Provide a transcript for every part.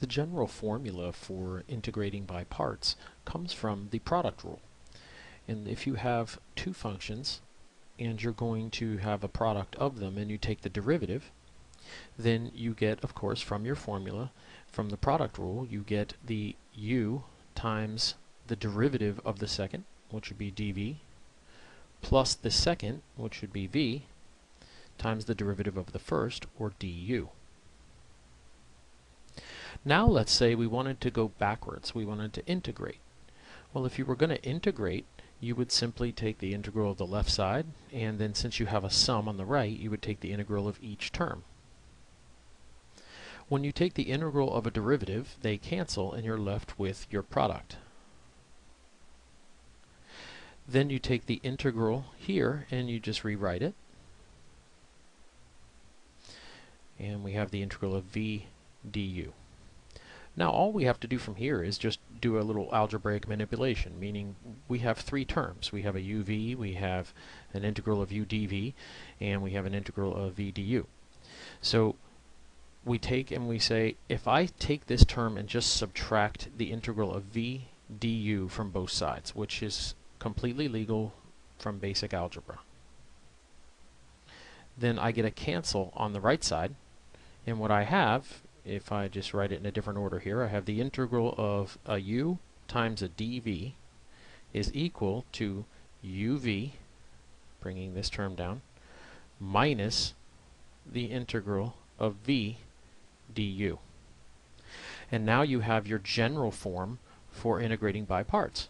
The general formula for integrating by parts comes from the product rule. And if you have two functions and you're going to have a product of them and you take the derivative, then you get, of course, from your formula, from the product rule, you get the u times the derivative of the second, which would be dv, plus the second, which would be v, times the derivative of the first, or du. Now let's say we wanted to go backwards. We wanted to integrate. Well, if you were going to integrate, you would simply take the integral of the left side, and then since you have a sum on the right, you would take the integral of each term. When you take the integral of a derivative, they cancel and you're left with your product. Then you take the integral here and you just rewrite it. And we have the integral of v du. Now all we have to do from here is just do a little algebraic manipulation, meaning we have three terms. We have a uv, we have an integral of u dv, and we have an integral of v du. So we take and we say, if I take this term and just subtract the integral of v du from both sides, which is completely legal from basic algebra, then I get a cancel on the right side, and what I have, if I just write it in a different order here, I have the integral of a u times a dv is equal to uv, bringing this term down, minus the integral of v du. And now you have your general form for integrating by parts.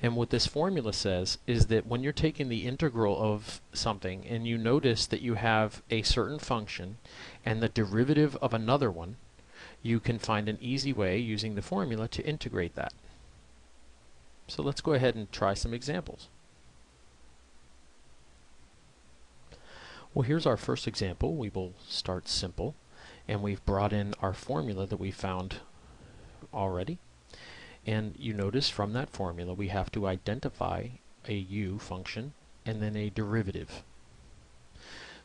And what this formula says is that when you're taking the integral of something and you notice that you have a certain function and the derivative of another one, you can find an easy way using the formula to integrate that. So let's go ahead and try some examples. Well, here's our first example. We will start simple, and we've brought in our formula that we found already. And you notice from that formula we have to identify a u function and then a derivative.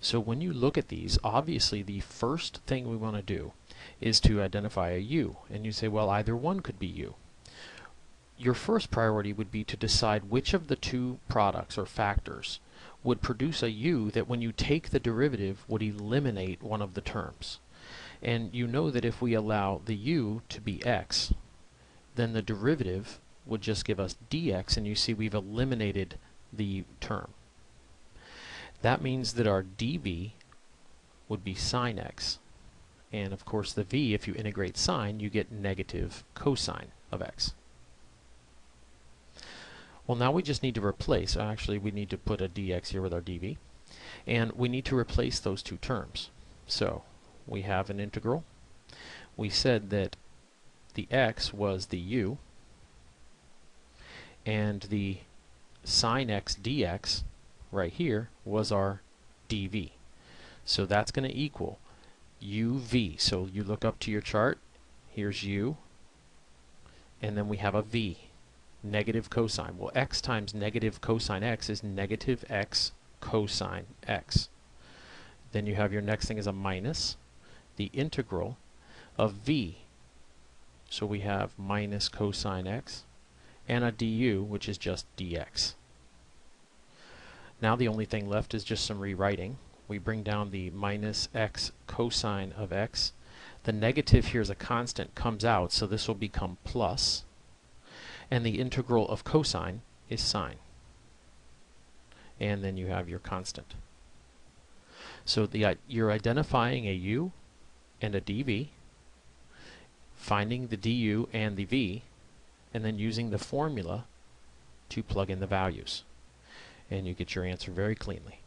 So when you look at these, obviously the first thing we want to do is to identify a u. And you say, well, either one could be u. Your first priority would be to decide which of the two products or factors would produce a u that when you take the derivative would eliminate one of the terms. And you know that if we allow the u to be x, then the derivative would just give us dx, and you see we've eliminated the term. That means that our dv would be sine x, and of course the v, if you integrate sine, you get negative cosine of x. Well, now we just need to replace, actually we need to put a dx here with our dv, and we need to replace those two terms. So we have an integral. We said that the x was the u, and the sine x dx right here was our dv. So that's going to equal uv. So you look up to your chart, here's u, and then we have a v, negative cosine. Well, x times negative cosine x is negative x cosine x. Then you have your next thing is a minus the integral of v. So we have minus cosine x, and a du, which is just dx. Now the only thing left is just some rewriting. We bring down the minus x cosine of x. The negative here is a constant, comes out, so this will become plus. And the integral of cosine is sine. And then you have your constant. So you're identifying a u and a dv, finding the du and the v, and then using the formula to plug in the values. And you get your answer very cleanly.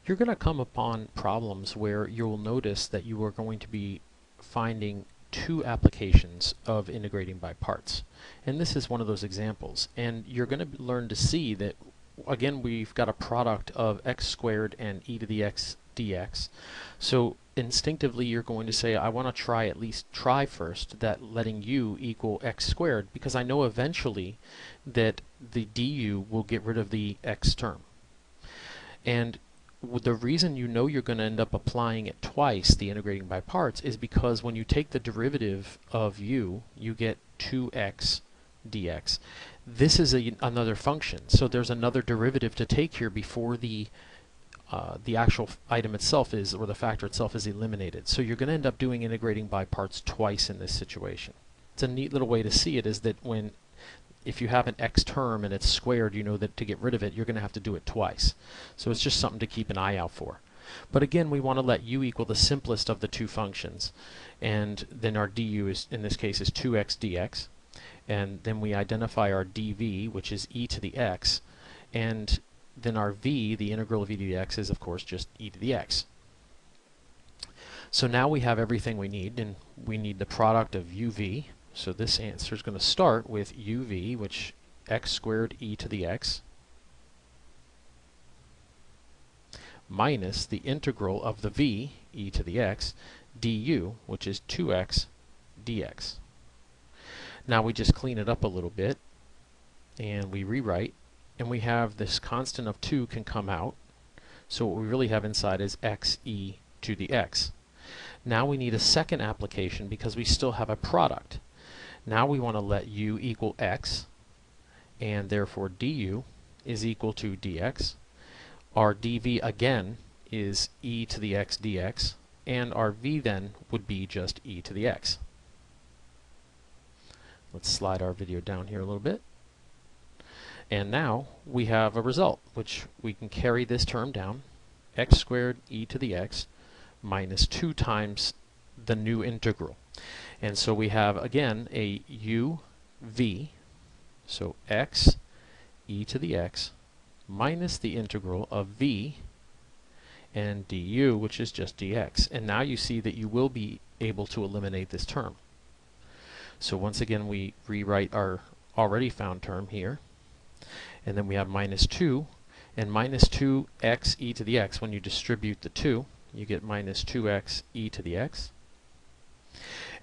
You're going to come upon problems where you'll notice that you are going to be finding two applications of integrating by parts. And this is one of those examples. And you're going to learn to see that, again, we've got a product of x squared and e to the x dx. So instinctively you're going to say, I want to at least try first that letting u equal x squared, because I know eventually that the du will get rid of the x term. And the reason you know you're going to end up applying it twice, the integrating by parts, is because when you take the derivative of u, you get 2x dx. This is another function, so there's another derivative to take here before the actual item itself is, or the factor itself is eliminated. So you're going to end up doing integrating by parts twice in this situation. It's a neat little way to see it, is that if you have an x term and it's squared, you know that to get rid of it, you're going to have to do it twice. So it's just something to keep an eye out for. But again, we want to let u equal the simplest of the two functions. And then our du is, in this case, is 2x dx. And then we identify our dv, which is e to the x. And then our v, the integral of e to the x, is of course just e to the x. So now we have everything we need, and we need the product of uv. So this answer is going to start with uv, which x squared e to the x, minus the integral of the v, e to the x, du, which is 2x dx. Now we just clean it up a little bit, and we rewrite, and we have this constant of 2 can come out. So what we really have inside is x e to the x. Now we need a second application because we still have a product. Now we want to let u equal x, and therefore du is equal to dx. Our dv again is e to the x dx, and our v then would be just e to the x. Let's slide our video down here a little bit. And now we have a result, which we can carry this term down, x squared e to the x minus 2 times the new integral. And so we have, again, a uv, so x e to the x minus the integral of v and du, which is just dx. And now you see that you will be able to eliminate this term. So once again, we rewrite our already found term here. And then we have minus 2, and minus 2x e to the x, when you distribute the 2, you get minus 2x e to the x.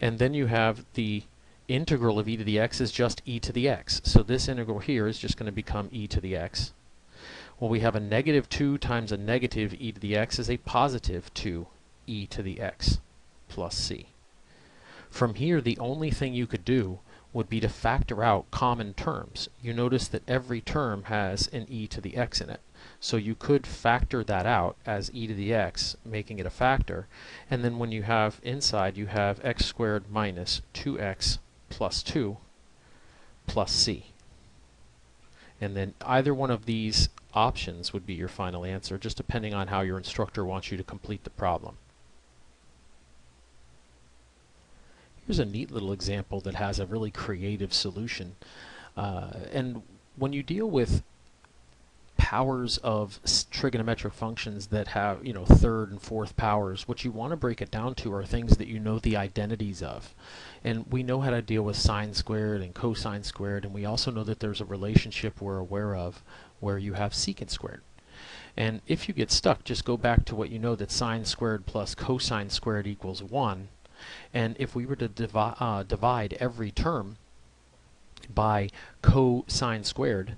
And then you have the integral of e to the x is just e to the x. So this integral here is just going to become e to the x. Well, we have a negative 2 times a negative e to the x is a positive 2 e to the x plus c. From here, the only thing you could do would be to factor out common terms. You notice that every term has an e to the x in it. So you could factor that out as e to the x, making it a factor. And then when you have inside, you have x squared minus 2x plus 2 plus c. And then either one of these options would be your final answer, just depending on how your instructor wants you to complete the problem. Here's a neat little example that has a really creative solution. And when you deal with powers of trigonometric functions that have, third and fourth powers, what you want to break it down to are things that you know the identities of. And we know how to deal with sine squared and cosine squared, and we also know that there's a relationship we're aware of where you have secant squared. And if you get stuck, just go back to what you know, that sine squared plus cosine squared equals 1. And if we were to divide every term by cosine squared,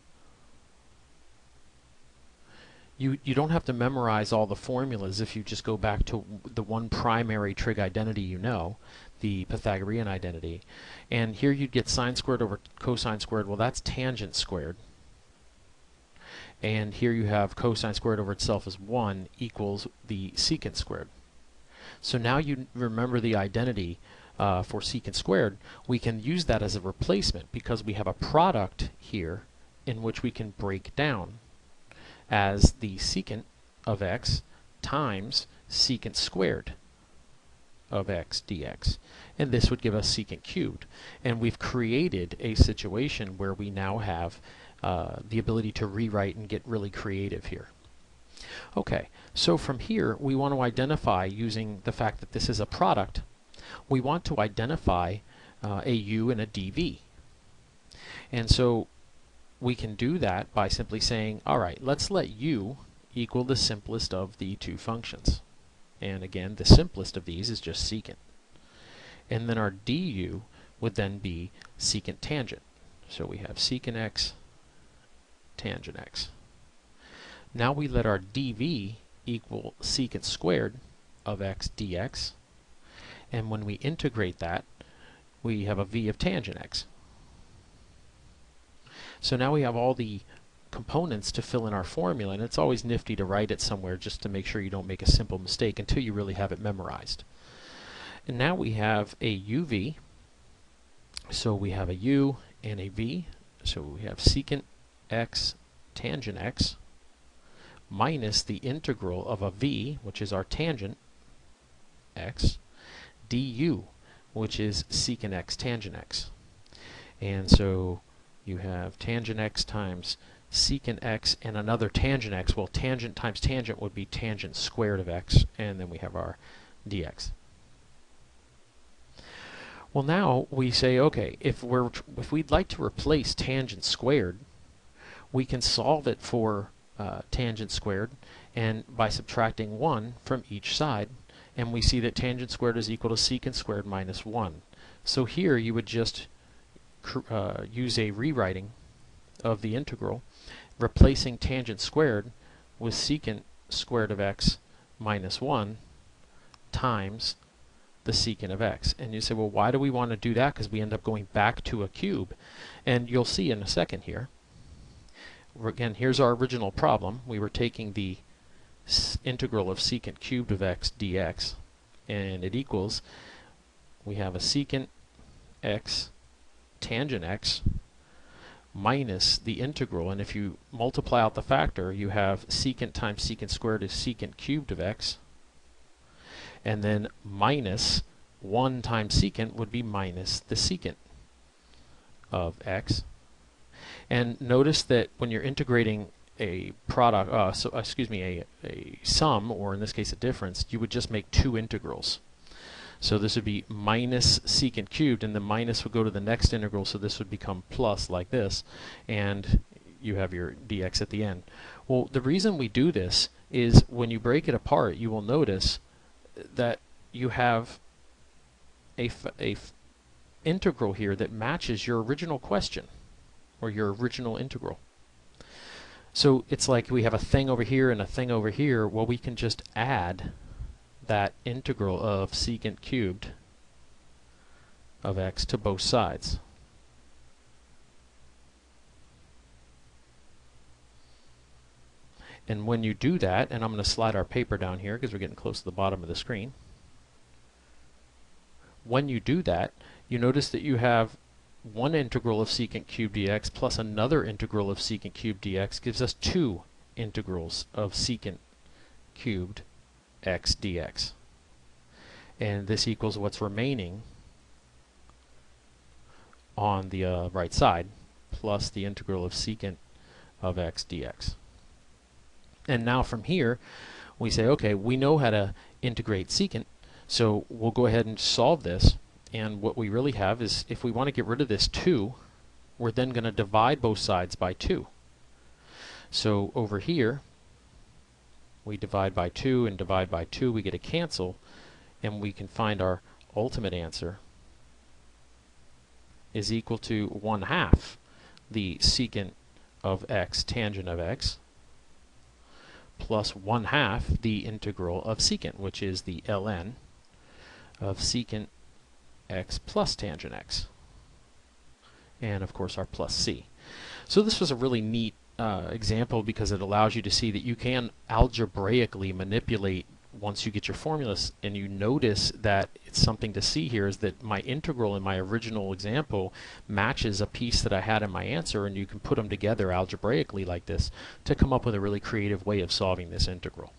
you don't have to memorize all the formulas if you just go back to the one primary trig identity you know, the Pythagorean identity. And here you'd get sine squared over cosine squared. Well, that's tangent squared. And here you have cosine squared over itself as 1 equals the secant squared. So now you remember the identity for secant squared. We can use that as a replacement because we have a product here in which we can break down as the secant of x times secant squared of x dx. And this would give us secant cubed. And we've created a situation where we now have the ability to rewrite and get really creative here. Okay, so from here we want to identify, using the fact that this is a product, we want to identify a u and a dv. And so we can do that by simply saying, alright, let's let u equal the simplest of the two functions. And again, the simplest of these is just secant. And then our du would then be secant tangent. So we have secant x, tangent x. Now we let our dv equal secant squared of x dx. And when we integrate that, we have a v of tangent x. So now we have all the components to fill in our formula, and it's always nifty to write it somewhere just to make sure you don't make a simple mistake until you really have it memorized. And now we have a uv, so we have a u and a v, so we have secant x tangent x minus the integral of a v, which is our tangent x, du, which is secant x tangent x. And so you have tangent x times secant x and another tangent x. Well, tangent times tangent would be tangent squared of x, and then we have our dx. Well, now we say, okay, if we'd like to replace tangent squared, we can solve it for tangent squared, and by subtracting 1 from each side, and we see that tangent squared is equal to secant squared minus 1. So here you would just use a rewriting of the integral, replacing tangent squared with secant squared of x minus 1 times the secant of x. And you say, well, why do we want to do that? Because we end up going back to a cube. And you'll see in a second here. Again, here's our original problem. We were taking the integral of secant cubed of x dx, and it equals, we have a secant x tangent x minus the integral, and if you multiply out the factor, you have secant times secant squared is secant cubed of x, and then minus 1 times secant would be minus the secant of x. And notice that when you're integrating a product, a sum, or in this case a difference, you would just make two integrals. So this would be minus secant cubed, and the minus would go to the next integral, so this would become plus like this, and you have your dx at the end. Well, the reason we do this is when you break it apart, you will notice that you have a integral here that matches your original question, or your original integral. So it's like we have a thing over here and a thing over here. Well, we can just add that integral of secant cubed of x to both sides. And when you do that, and I'm going to slide our paper down here because we're getting close to the bottom of the screen. When you do that, you notice that you have one integral of secant cubed dx plus another integral of secant cubed dx gives us two integrals of secant cubed x dx. And this equals what's remaining on the right side plus the integral of secant of x dx. And now from here we say, okay, we know how to integrate secant, so we'll go ahead and solve this. And what we really have is, if we want to get rid of this 2, we're then going to divide both sides by 2. So over here, we divide by 2 and divide by 2, we get a cancel, and we can find our ultimate answer is equal to 1/2 the secant of x tangent of x plus 1/2 the integral of secant, which is the ln of secant x plus tangent x, and of course our plus c. So this was a really neat example because it allows you to see that you can algebraically manipulate once you get your formulas, and you notice that it's something to see here is that my integral in my original example matches a piece that I had in my answer, and you can put them together algebraically like this to come up with a really creative way of solving this integral.